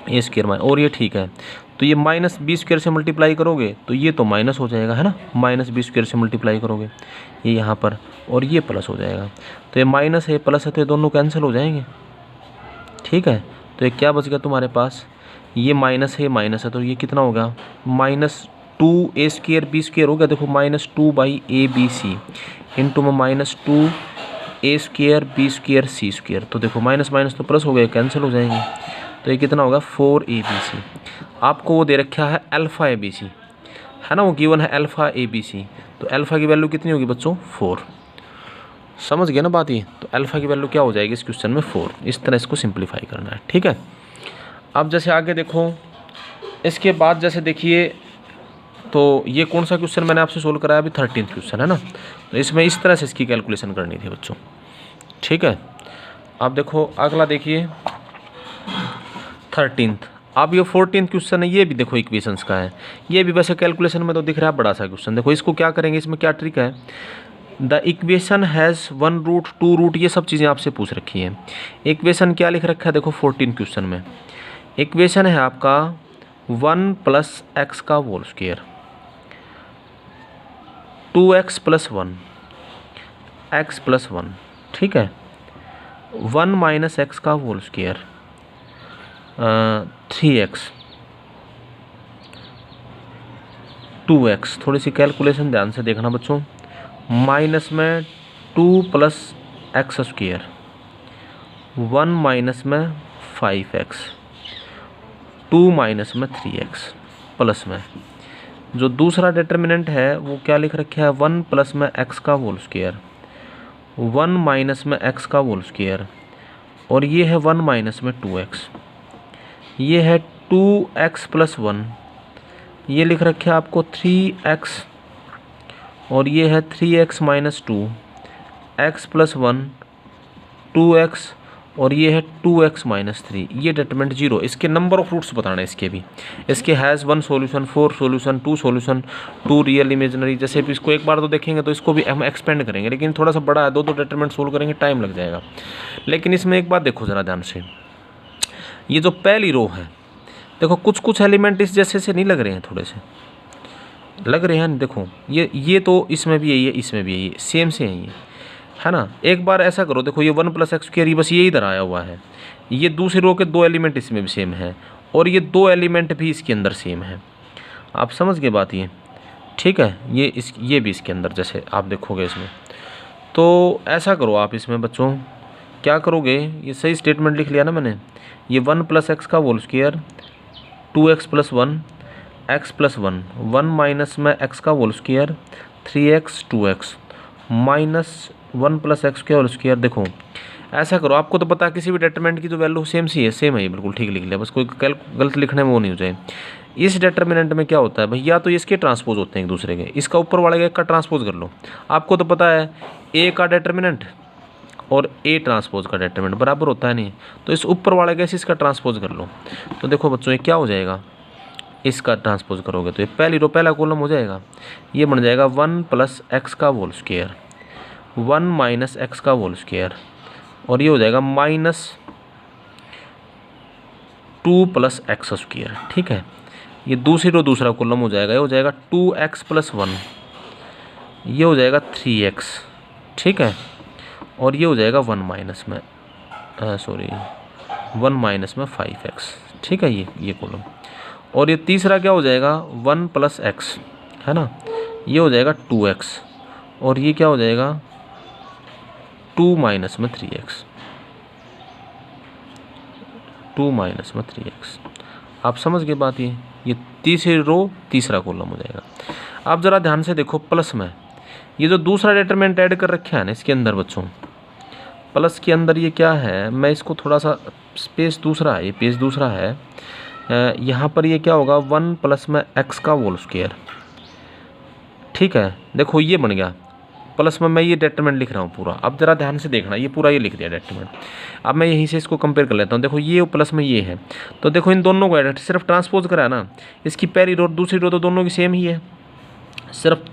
ए स्क्वायर माइनस, और ये ठीक है। तो ये माइनस बी स्क्वायर से मल्टीप्लाई करोगे तो ये तो माइनस हो जाएगा, है ना, माइनस बी स्क्वायर से मल्टीप्लाई करोगे ये यहाँ पर, और ये प्लस हो जाएगा। तो ये माइनस है प्लस है तो ये दोनों कैंसिल हो जाएंगे, ठीक है। तो ये क्या बच गया तुम्हारे पास, ये माइनस है माइनस है तो ये कितना होगा, -2 ए स्क्वायर बी स्क्वायर हो गया। देखो -2 by A B C into में -2 A square B square C square. तो देखो माइनस माइनस तो प्लस हो गए, कैंसिल हो जाएंगे। तो ये कितना होगा 4 ए बी सी। आपको वो दे रखा है अल्फ़ा ए बी सी, है ना, वो गिवन है अल्फ़ा ए बी सी। तो अल्फ़ा की वैल्यू कितनी होगी बच्चों 4, समझ गए ना बात ये। तो अल्फ़ा की वैल्यू क्या हो जाएगी इस क्वेश्चन में 4। इस तरह इसको सिंप्लीफाई करना है, ठीक है। अब जैसे आगे देखो, इसके बाद जैसे देखिए, तो ये कौन सा क्वेश्चन मैंने आपसे सोल्व कराया अभी, 13th क्वेश्चन है ना। तो इसमें इस तरह से इसकी कैलकुलेशन करनी थी बच्चों, ठीक है। अब देखो अगला देखिए 13th। अब ये 14th क्वेश्चन है, ये भी देखो इक्वेशंस का है। ये भी वैसे कैलकुलेशन में तो दिख रहा है बड़ा सा क्वेश्चन। देखो इसको क्या करेंगे, इसमें क्या ट्रिक है, the equation has 1 root 2 root, ये सब चीज़ें आपसे पूछ रखी हैं। इक्वेशन क्या लिख रखा है देखो 14 क्वेश्चन में, इक्वेशन है आपका 1 + x का होल स्क्वायर, 2x + 1 x + 1, ठीक है, 1 - x का होल स्क्वायर 3x 2x। थोड़ी सी कैलकुलेशन ध्यान से देखना बच्चों, माइनस में 2 + x स्क्वायर 1 माइनस में 5x 2 माइनस में 3x प्लस में जो दूसरा डिटर्मिनेंट है वो क्या लिख रखा है 1 प्लस में x का होल स्क्वायर 1 माइनस में x का होल स्क्वायर, और ये है 1 माइनस में 2x, ये है 2x + 1, ये लिख रखा है आपको 3x, और ये है 3x - 2 x + 1 2x, और ये है 2x - 3, ये डिटरमिनेंट 0। इसके नंबर ऑफ रूट्स बताना है इसके भी, इसके has 1 solution 4 solution 2 solution 2 real imaginary. जैसे भी इसको एक बार तो देखेंगे तो इसको भी हम एक्सपेंड करेंगे, लेकिन थोड़ा सा बड़ा है, दो डिटरमिनेंट सोल्व करेंगे टाइम लग जाएगा। लेकिन इसमें एक बात देखो ज़रा ध्यान से, ये जो पहली रो है देखो कुछ एलिमेंट इस जैसे से नहीं लग रहे हैं, थोड़े से लग रहे हैं। देखो ये तो इसमें भी यही है, इसमें भी यही है, सेम से यही है ना। एक बार ऐसा करो, देखो ये 1 + x स्क्वायर बस ये इधर आया हुआ है, ये दूसरी रो के 2 एलिमेंट इसमें भी सेम है, और ये 2 एलिमेंट भी इसके अंदर सेम है। आप समझ गए बात ये, ठीक है। ये भी इसके अंदर जैसे आप देखोगे इसमें। तो ऐसा करो आप इसमें बच्चों क्या करोगे, ये सही स्टेटमेंट लिख लिया ना मैंने, ये 1 + x का whole square 2x + 1 x + 1 1 minus में x का whole square 3x 2x minus 1 + x के होल स्क्वायर। देखो ऐसा करो, आपको तो पता है किसी भी डिटरमिनेंट की जो वैल्यू सेम सी है, सेम है, ये बिल्कुल ठीक लिख लिया, बस कोई गलत लिखने में वो नहीं हो जाए। इस डिटरमिनेंट में क्या होता है भैया, तो इसके ट्रांसपोज होते हैं एक दूसरे के, इसका ऊपर वाले का ट्रांसपोज कर लो। आपको तो पता है ए का डिटरमिनेंट और ए ट्रांसपोज का डिटरमिनेंट बराबर होता है नहीं, तो इस ऊपर वाले का इसका ट्रांसपोज कर लो। तो देखो बच्चों ये क्या हो जाएगा, इसका ट्रांसपोज करोगे तो ये पहली रो पहला कॉलम हो जाएगा, ये बन जाएगा 1 + x का होल स्क्वायर 1 माइनस x का होल स्क्वायर, और ये हो जाएगा -2 + x स्क्वायर, ठीक है। ये दूसरी रो दूसरा कॉलम हो जाएगा, ये हो जाएगा 2x + 1, ये हो जाएगा 3x, ठीक है, और ये हो जाएगा 1 माइनस में 5x, ठीक है, ये कॉलम। और ये तीसरा क्या हो जाएगा 1 + x, है ना, ये हो जाएगा 2x, और ये क्या हो जाएगा 2 माइनस में 3x, 2 माइनस में 3x। आप समझ गए बात। ये तीसरी रो तीसरा कॉलम हो जाएगा। आप ज़रा ध्यान से देखो प्लस में ये जो दूसरा डिटरमिनेंट ऐड कर रखा है ना इसके अंदर बच्चों, प्लस के अंदर ये क्या है, मैं इसको थोड़ा सा स्पेस दूसरा है, ये पेज दूसरा है, यहाँ पर ये क्या होगा 1 प्लस में x का होल स्क्वायर। ठीक है, देखो ये बन गया प्लस में मैं ये डिटरमिनेंट लिख रहा हूँ पूरा। अब जरा ध्यान से देखना, ये पूरा ये लिख दिया डिटरमिनेंट। अब मैं यहीं से इसको कंपेयर कर लेता हूँ। देखो ये प्लस में ये है, तो देखो इन दोनों को ऐड सिर्फ ट्रांसपोज करा ना, इसकी पहली रो दूसरी रो तो दोनों की सेम ही है, सिर्फ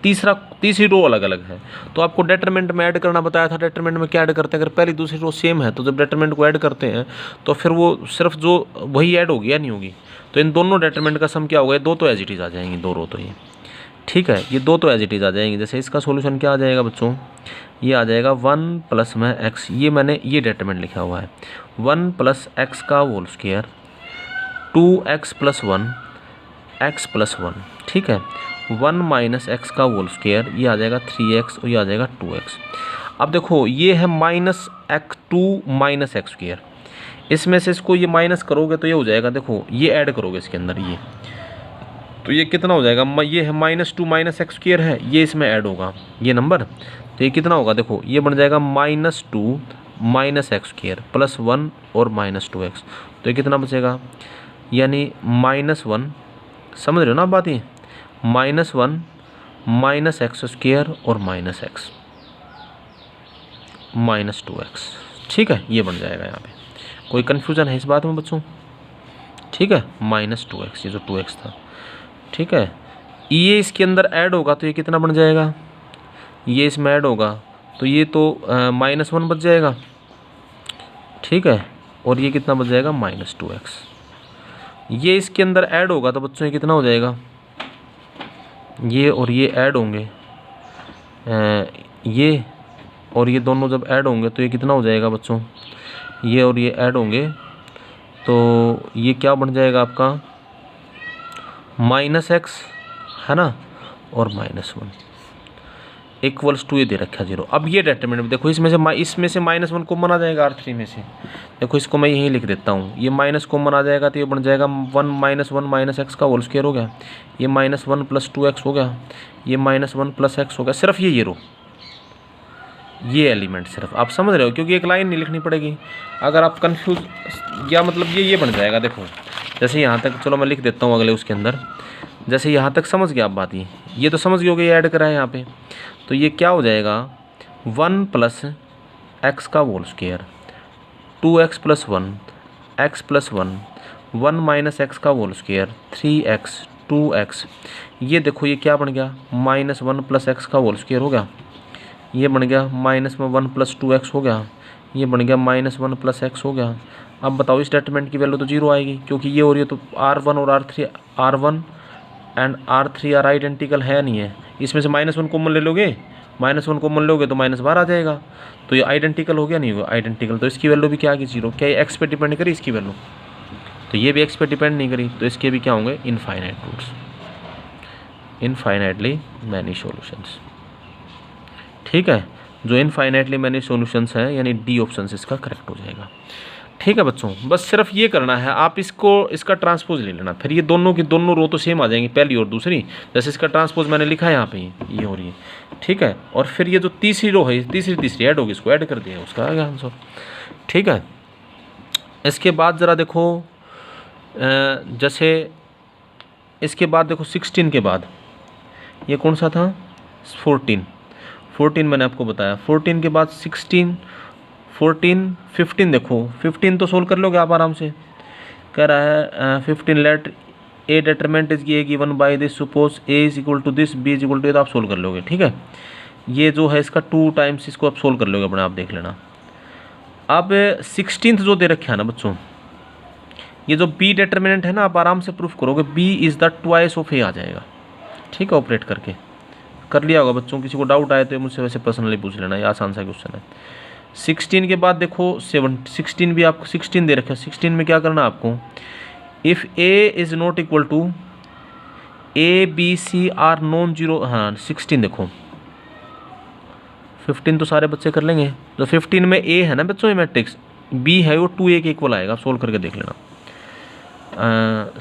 तीसरी रो अलग अलग है। तो आपको डिटरमिनेंट में ऐड करना बताया था। डिटरमिनेंट में क्या ऐड करते हैं, अगर पहली दूसरी रो सेम है तो जब डिटरमिनेंट को ऐड करते हैं तो फिर वो सिर्फ जो वही ऐड होगी या नहीं होगी। तो इन दोनों डिटरमिनेंट का सम क्या होगा, दो तो एज इट इज आ जाएंगी, दो रो तो ये। ठीक है, ये दो तो एज इट इज आ जाएंगे। जैसे इसका सोल्यूशन क्या आ जाएगा बच्चों, ये आ जाएगा 1 प्लस में x, ये मैंने ये डिटरमिनेंट लिखा हुआ है 1 प्लस x का whole square 2x plus 1 x plus 1। ठीक है, 1 माइनस एक्स का होल स्क्वायर, ये आ जाएगा 3x और ये आ जाएगा 2x। अब देखो ये है minus x 2 minus x square, इसमें से इसको ये माइनस करोगे तो ये हो जाएगा, देखो ये ऐड करोगे इसके अंदर ये, तो ये कितना हो जाएगा, ये है -2 माइनस एक्स स्क्वायर है, ये इसमें ऐड होगा ये नंबर, तो ये कितना होगा, देखो ये बन जाएगा -2 माइनस एक्स स्क्वायर प्लस 1 और -2x। तो ये कितना बचेगा, यानी -1, समझ रहे हो ना बात, ये -1 माइनस एक्स स्क्वायर और -x -2x। ठीक है, ये बन जाएगा। यहाँ पे कोई कन्फ्यूज़न है इस बात में बच्चों? ठीक है, -2x, ये जो 2x था। ठीक है, ये इसके अंदर ऐड होगा तो ये कितना बन जाएगा, ये इसमें ऐड होगा तो ये तो -1 बच जाएगा। ठीक है, और ये कितना बच जाएगा -2x। ये इसके अंदर ऐड होगा तो बच्चों ये कितना हो जाएगा, ये और ये ऐड होंगे, ये और ये दोनों जब ऐड होंगे तो ये कितना हो जाएगा बच्चों, ये और ये ऐड होंगे तो ये क्या बन जाएगा आपका -x, है ना, और -1 इक्वल्स टू ये दे रखा 0। अब ये डिटरमिनेंट देखो, इसमें से -1 कॉमन आ जाएगा R3 में से। देखो इसको मैं यहीं लिख देता हूँ, ये माइनस कॉमन आ जाएगा तो ये बन जाएगा 1 माइनस x का होल स्क्वायर हो गया, ये -1 प्लस 2x हो गया, ये -1 प्लस x हो गया। सिर्फ ये रो, ये एलिमेंट सिर्फ आप समझ रहे हो, क्योंकि एक लाइन नहीं लिखनी पड़ेगी। अगर आप कंफ्यूज, या मतलब ये बन जाएगा। देखो जैसे यहाँ तक, चलो मैं लिख देता हूँ अगले उसके अंदर, जैसे यहाँ तक समझ गया आप बात, ये तो समझ गए हो, ये ऐड करा है यहाँ पे, तो ये क्या हो जाएगा 1 प्लस एक्स का whole square 2x plus 1 x plus 1 1 minus x का होल स्क्वायर 3x 2x। ये देखो ये क्या बन गया, -1 प्लस एक्स का होल स्क्वायर हो गया, ये बन गया -1 प्लस 2x हो गया, ये बन गया -1 प्लस x हो गया। अब बताओ इस डिटरमिनेंट की वैल्यू तो 0 आएगी, क्योंकि ये और ये तो R1 और R1 and R3 are identical है नहीं है। इसमें से -1 कॉमन ले लोगे, -1 कॉमन लोगे तो -12 आ जाएगा, तो ये आइडेंटिकल हो गया, नहीं होगा आइडेंटिकल, तो इसकी वैल्यू भी क्या आ गई 0। क्या ये x पे डिपेंड करी इसकी वैल्यू, तो ये भी x पे डिपेंड नहीं करी, तो इसके भी क्या होंगे infinite roots, infinitely many solutions. ठीक है, जो इनफाइनाइटली मैनी सॉल्यूशंस हैं यानी डी ऑप्शन इसका करेक्ट हो जाएगा। ठीक है बच्चों, बस सिर्फ ये करना है, आप इसका ट्रांसपोज ले लेना, फिर ये दोनों की दोनों रो तो सेम आ जाएंगी, पहली और दूसरी। जैसे इसका ट्रांसपोज मैंने लिखा है यहाँ पे, ये हो रही है। ठीक है, और फिर ये जो तीसरी रो है, तीसरी ऐड होगी, इसको ऐड कर दिया, उसका आ गया आंसर। ठीक है, इसके बाद ज़रा देखो, जैसे इसके बाद देखो 16 के बाद ये कौन सा था, 14 मैंने आपको बताया। 14 के बाद 16, 14, 15 देखो, 15 तो सोल्व कर लोगे आप आराम से। कह रहा है 15 let A determinant is given by this, suppose A is equal to this, B is equal to, तो आप सोल्व कर लोगे। ठीक है, ये जो है इसका 2 टाइम्स इसको आप सोल्व कर लोगे अपने, आप देख लेना। अब 16th जो दे रखे है ना बच्चों, ये जो बी डिटरमिनेंट है ना, आप आराम से प्रूफ करोगे, B is the twice of A आ जाएगा। ठीक है, ऑपरेट करके कर लिया होगा बच्चों। किसी को डाउट आए तो मुझसे वैसे पर्सनली पूछ लेना, ये आसान सा क्वेश्चन है। 16 के बाद देखो 16 भी आपको 16 दे रखा है। 16 में क्या करना है आपको, if A is not equal to A B C are non zero, हाँ 16 देखो 15 तो सारे बच्चे कर लेंगे। तो 15 में ए है ना बच्चों ये मैट्रिक्स, बी है वो 2a के इक्वल आएगा, सोल्व करके देख लेना।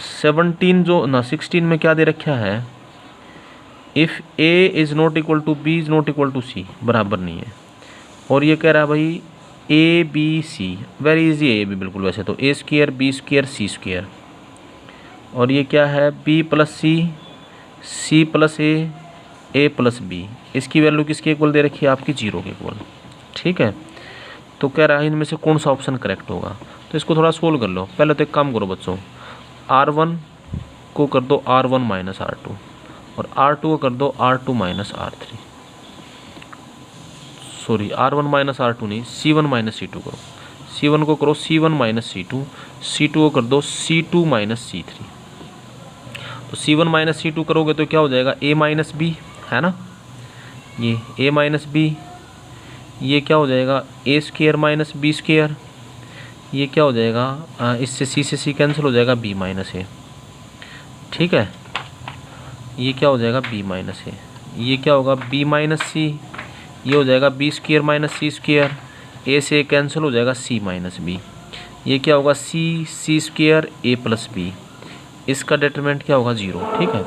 17 जो ना 16 में क्या दे रखा है, if A is not equal to B is not equal to C, बराबर नहीं है। और ये कह रहा है भाई A B C, very easy है ये भी बिल्कुल वैसे तो, A square B square C square. और ये क्या है, B plus C plus A plus B, इसकी वैल्यू किसके इक्वल दे रखी है आपकी, 0 के इक्वल। ठीक है, तो कह रहा है इनमें से कौन सा ऑप्शन करेक्ट होगा। तो इसको थोड़ा सोल्व कर लो। पहले तो एक काम करो बच्चों, R1 को कर दो R1 माइनस R2 और R2 को कर दो R2 minus R3, sorry R1 minus R2 नहीं, C1 माइनस C2 करो। C1 को करो C1 माइनस C2, C2 को कर दो C2 माइनस C3। तो C1 माइनस C2 करोगे तो क्या हो जाएगा, A माइनस बी है ना, ये A माइनस बी, ये क्या हो जाएगा ए स्क्वायर माइनस बी स्क्वायर, ये क्या हो जाएगा, इससे सी से सी कैंसिल हो जाएगा, बी माइनस ए। ठीक है, ये क्या हो जाएगा, बी माइनस ए, ये क्या होगा बी माइनस सी, ये हो जाएगा B square minus C square, ए से ए कैंसिल हो जाएगा सी माइनस बी, ये क्या होगा सी स्क्वायर ए प्लस बी, इसका डिटरमिनेंट क्या होगा 0। ठीक है,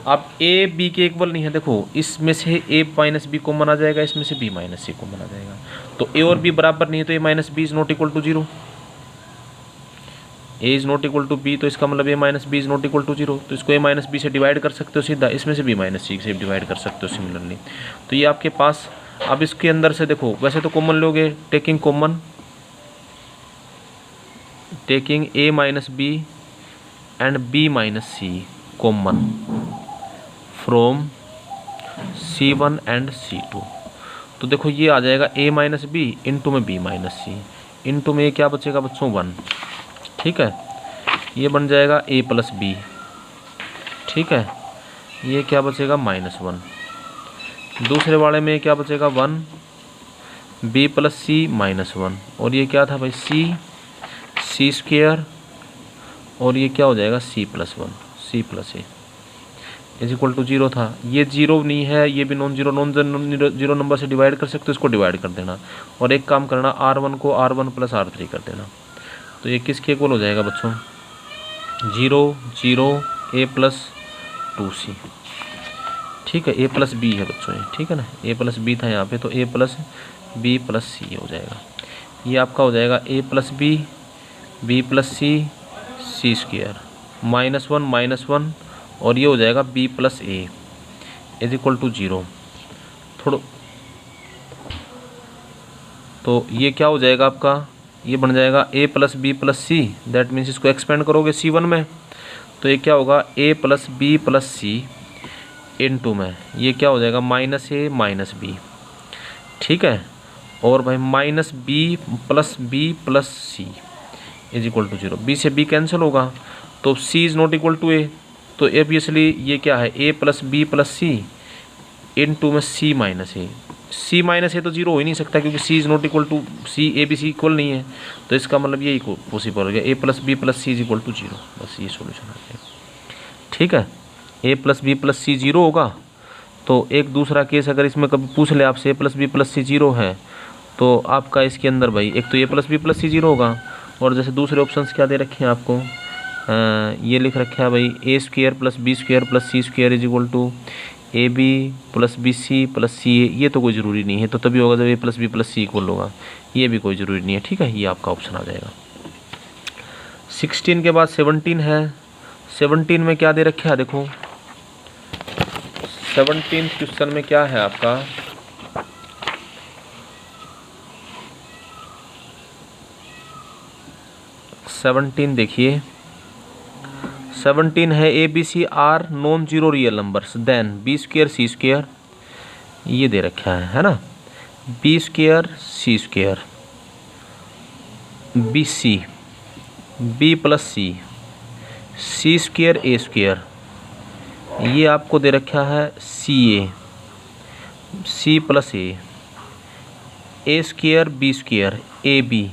अब ए बी के इक्वल नहीं है, देखो इसमें से ए माइनस बी कॉमन आ जाएगा, इसमें से बी माइनस सी कॉमन आ जाएगा, तो ए और बी बराबर नहीं है, तो A minus B is not equal to 0, A is not equal to B, तो इसका मतलब A minus B is not equal to 0। तो इसको ए माइनस बी से डिवाइड कर सकते हो सीधा, इसमें से बी माइनस सी से डिवाइड कर सकते हो सिमिलरली। तो ये आपके पास, अब इसके अंदर से देखो वैसे तो कॉमन लोगे, taking common, taking a minus b and b minus C common from C1 and C2, तो देखो ये आ जाएगा a माइनस बी इंटू में b माइनस सी, इंटू में क्या बचेगा बच्चों 1। ठीक है, ये बन जाएगा a प्लस बी। ठीक है, ये क्या बचेगा -1, दूसरे वाले में क्या बचेगा 1 b प्लस सी -1, और ये क्या था भाई सी स्क्वायर, और ये क्या हो जाएगा c plus 1 c plus a is equal to 0 था। ये 0 नहीं है, ये भी नॉन जीरो नंबर से डिवाइड कर सकते हो, इसको डिवाइड कर देना, और एक काम करना R1 को R1 प्लस R3 कर देना, तो ये किसके इक्वल हो जाएगा बच्चों 0 0 a प्लस 2c। ठीक है, a प्लस बी है बच्चों ये, ठीक है ना, a प्लस बी था यहाँ पे, तो a plus b plus c हो जाएगा। ये आपका हो जाएगा a plus b plus C square -1 और ये हो जाएगा b plus a is equal to 0। थोड़ा तो ये क्या हो जाएगा आपका, ये बन जाएगा a plus b plus c, that means इसको एक्सपेंड करोगे C1 में, तो ये क्या होगा a plus b plus c into में ये क्या हो जाएगा -a माइनस बी। ठीक है, और भाई -b plus c is equal to 0, b से b कैंसिल होगा, तो c is not equal to a, तो ऑब्वियसली ये क्या है a plus b plus c into में c माइनस ए तो 0 हो ही नहीं सकता, क्योंकि c is not equal to c, a B c equal नहीं है, तो इसका मतलब यही पॉसिबल हो गया a plus b plus c is equal to 0, बस ये सॉल्यूशन आ गया। ठीक है, a plus b plus c 0 होगा, तो एक दूसरा केस अगर इसमें कभी पूछ ले आपसे a plus b plus c 0 है, तो आपका इसके अंदर भाई एक तो a plus b plus c 0 होगा, और जैसे दूसरे ऑप्शंस क्या दे रखे हैं आपको, ये लिख रखा है भाई A square plus B square plus C square is equal to A B plus B C plus C A, ये तो कोई ज़रूरी नहीं है, तो तभी होगा जब ए प्लस बी प्लस सी इक्वल होगा, ये भी कोई ज़रूरी नहीं है। ठीक है, ये आपका ऑप्शन आ जाएगा। 16 के बाद 17 है, 17 में क्या दे रखा है देखो, 17 क्वेश्चन में क्या है आपका, देखिए 17 है A B C are non zero real numbers, then B square C square, ये दे रखा है ना, B square C square B C B plus C square A square, ये आपको दे रखा है C plus A square B square A B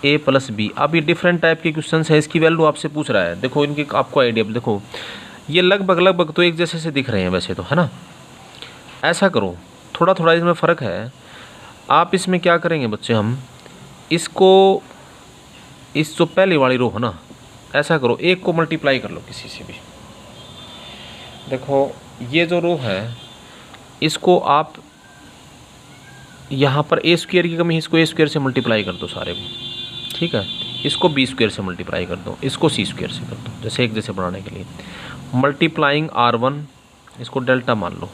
A plus B. अब ये डिफरेंट टाइप के क्वेश्चन है, इसकी वैल्यू आपसे पूछ रहा है, देखो इनके आपको आइडिया, देखो ये लगभग तो एक जैसे से दिख रहे हैं वैसे तो, है ना। ऐसा करो, थोड़ा इसमें फ़र्क है, आप इसमें क्या करेंगे बच्चे, हम इसको, इस जो पहली वाली रो है ना, ऐसा करो, एक को मल्टीप्लाई कर लो किसी से भी। देखो ये जो रो है इसको आप यहाँ पर ए स्क्वायर की कमी है, इसको ए स्क्वायर से मल्टीप्लाई कर दो सारे को, ठीक है। इसको बी स्क्वायर से मल्टीप्लाई कर दो, इसको सी स्क्वायर से कर दो, जैसे एक जैसे बनाने के लिए। मल्टीप्लाइंग R1, इसको डेल्टा मान लो,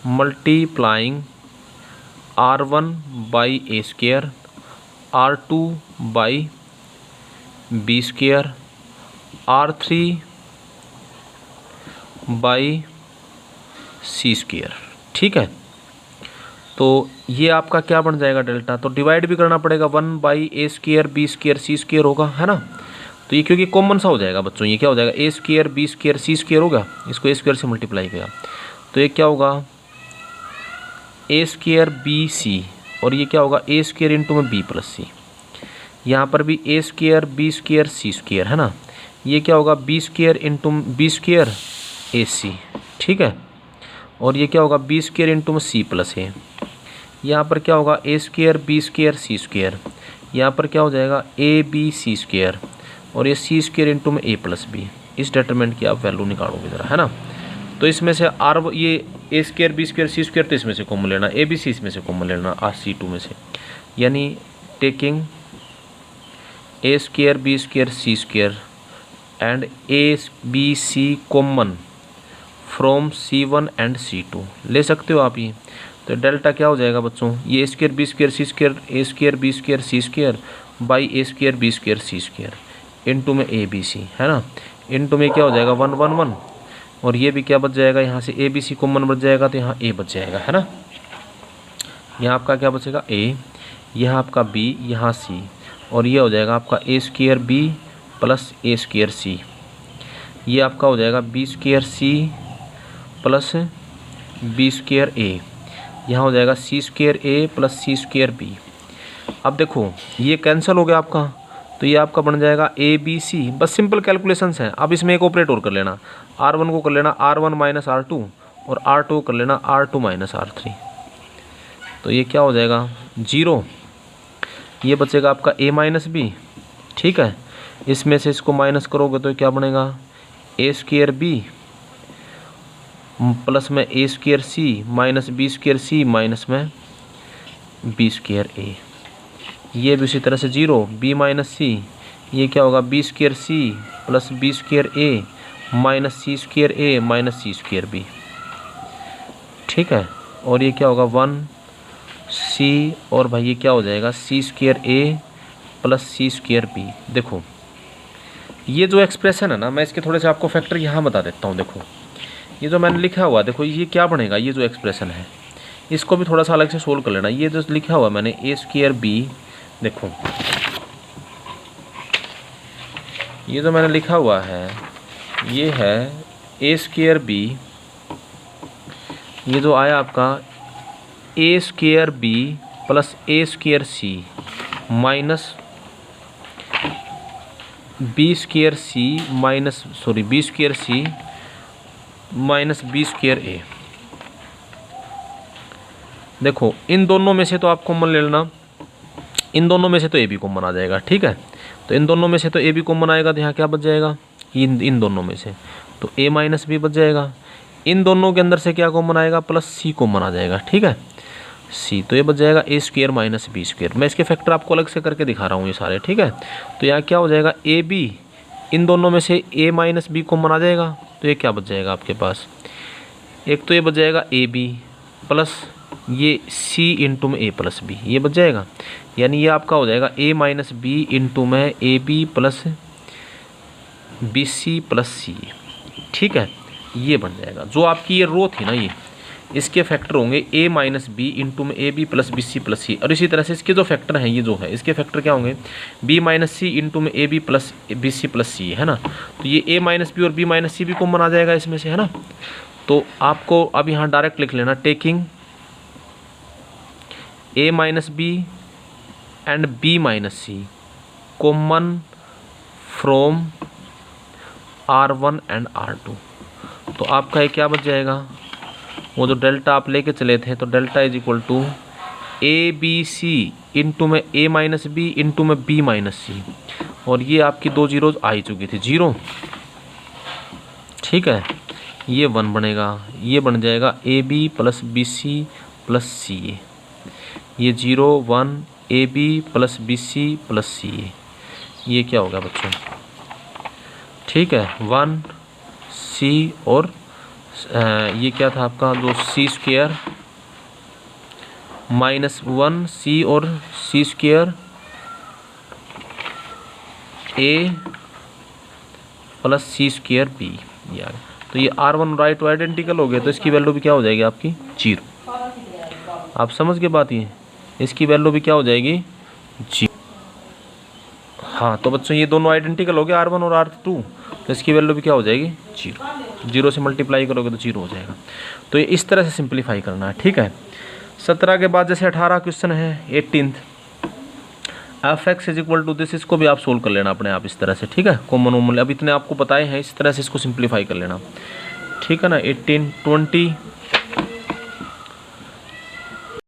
multiplying R1 by A square, R2 by B square, R3 by C square, ठीक है। तो ये आपका क्या बन जाएगा डेल्टा, तो डिवाइड भी करना पड़ेगा, 1 by A square B square C square होगा, है ना। तो ये क्योंकि कॉमन सा हो जाएगा बच्चों, ये क्या हो जाएगा, ए स्क्वायर बी स्क्वायर सी स्क्वायर होगा, इसको ए स्क्वायर से मल्टीप्लाई किया तो ये क्या होगा, ए स्क्वायर बी सी, और ये क्या होगा, ए स्क्वायर इंटू में बी प्लस सी। यहाँ पर भी A square B square C square, है ना। ये क्या होगा, B square into B square A C, ठीक है। और ये क्या होगा, बी स्क्वायर इंटू में सी प्लस ए। यहाँ पर क्या होगा, A square B square C square. यहाँ पर क्या हो जाएगा, ए बी सी स्क्वायर, और ये सी स्क्वायर इंटू में ए प्लस बी। इस डिटरमिनेंट की आप वैल्यू निकालोगे ज़रा, है ना। तो इसमें से आर, ये A square B square C square, तो इसमें से कॉमन लेना, ए बी सी इसमें से कॉमन लेना, आर सी टू में से, यानी taking a square B square C square and a B c common from C1 and C2 ले सकते हो आप ये। तो डेल्टा क्या हो जाएगा बच्चों, ये A square B square C square, A square B square C square by A square B square C square into में ए बी सी, है ना। इंटू में क्या हो जाएगा, 1 1 1, और ये भी क्या बच जाएगा, यहाँ से ए बी सी कॉमन बच जाएगा, तो यहाँ ए बच जाएगा, है ना। यहाँ आपका क्या बचेगा, ए, यहाँ आपका बी, यहाँ सी, और ये हो जाएगा आपका A square B plus A square C. ये आपका हो जाएगा B square C plus B square A. यहाँ हो जाएगा C square A plus C square B. अब देखो ये कैंसिल हो गया आपका, तो ये आपका बन जाएगा ए बी सी। बस सिंपल कैलकुलेशंस हैं। अब इसमें एक ऑपरेट और कर लेना, R1 को कर लेना R1 माइनस R2, और R2 को कर लेना R2 माइनस R3। तो ये क्या हो जाएगा, 0। ये बचेगा आपका a माइनस बी, ठीक है। इसमें से इसको माइनस करोगे तो क्या बनेगा, ए स्क्वायर बी प्लस में ए स्क्वायर सी माइनस बी स्क्वायर सी माइनस में बी स्क्वायर ए। ये भी उसी तरह से 0, बी माइनस सी, ये क्या होगा, B square C plus B square A minus C square A minus C square B, ठीक है। और ये क्या होगा, 1 सी, और भाई ये क्या हो जाएगा, C square A plus C square B. देखो ये जो एक्सप्रेशन है ना, मैं इसके थोड़े से आपको फैक्टर यहाँ बता देता हूँ। देखो ये जो मैंने लिखा हुआ, देखो ये क्या बनेगा, ये जो एक्सप्रेशन है इसको भी थोड़ा सा अलग से सोल्व कर लेना। ये जो लिखा हुआ मैंने ए स्क्वायर बी, देखो ये जो मैंने लिखा हुआ है ये है ए स्क्वायर बी, ये जो आया आपका A square B plus A square C minus B square C minus, sorry B square C minus B square ए। देखो इन दोनों में से तो आप कॉमन ले लेना, इन दोनों में से तो ए भी कॉमन आ जाएगा, ठीक है। तो इन दोनों में से तो ए भी कॉमन आएगा, तो यहाँ क्या बच जाएगा, इन दोनों में से तो ए माइनस बी बच जाएगा। इन दोनों के अंदर से क्या कॉमन आएगा, प्लस सी कॉमन आ जाएगा, ठीक है, सी। तो ये बच जाएगा ए स्क्वायर माइनस बी स्क्वायर। मैं इसके फैक्टर आपको अलग से करके दिखा रहा हूँ ये सारे, ठीक है। तो यहाँ क्या हो जाएगा, ए बी, इन दोनों में से ए माइनस बी कॉमन आ जाएगा, तो ये क्या बच जाएगा आपके पास, एक तो ये बच जाएगा ए बी प्लस ये सी इंटू में ए प्लस बी, ये बच जाएगा। यानी ये आपका हो जाएगा ए माइनस बी इंटू में A B plus B C plus C, ठीक है। ये बन जाएगा जो आपकी ये रो थी ना, ये इसके फैक्टर होंगे ए माइनस बी इंटू में A B plus B C plus C. और इसी तरह से इसके जो फैक्टर हैं, ये जो है इसके फैक्टर क्या होंगे, बी माइनस सी इंटू में A B plus B C plus C, है ना। तो ये ए माइनस बी और बी माइनस सी भी कॉमन आ जाएगा इसमें से, है ना। तो आपको अब यहाँ डायरेक्ट लिख लेना, taking a minus b and b minus C common from R1 and R2। तो आपका ये क्या बच जाएगा, वो जो डेल्टा आप लेके चले थे, तो delta is equal to A B C into में ए माइनस बी इंटू में बी माइनस सी, और ये आपकी 2 जीरोज आ ही चुकी थी 0, ठीक है। ये 1 बनेगा, ये बन जाएगा A B plus B C plus C A, ये 0 1 A B plus B C plus C A, ये क्या होगा बच्चों, ठीक है 1 सी और ये क्या था आपका जो सी स्क्वायर माइनस 1 सी और सी square A plus C square B, ये आ गया। तो ये R1 और R2 आइडेंटिकल हो गया, तो इसकी वैल्यू भी क्या हो जाएगी आपकी 0। आप समझ के बात, ये इसकी वैल्यू भी क्या हो जाएगी 0। हाँ तो बच्चों ये दोनों आइडेंटिकल हो गया R1 और R2, तो इसकी वैल्यू भी क्या हो जाएगी 0। 0 से मल्टीप्लाई करोगे तो 0 हो जाएगा। तो ये इस तरह से सिंप्लीफाई करना है, ठीक है। 17 के बाद जैसे 18 क्वेश्चन है 18th, f x is equal to this, इसको भी आप सोल्व कर लेना अपने आप इस तरह से, ठीक है। कॉमन अब इतने आपको बताए हैं, इस तरह से इसको सिंप्लीफाई कर लेना, ठीक है ना। 18 20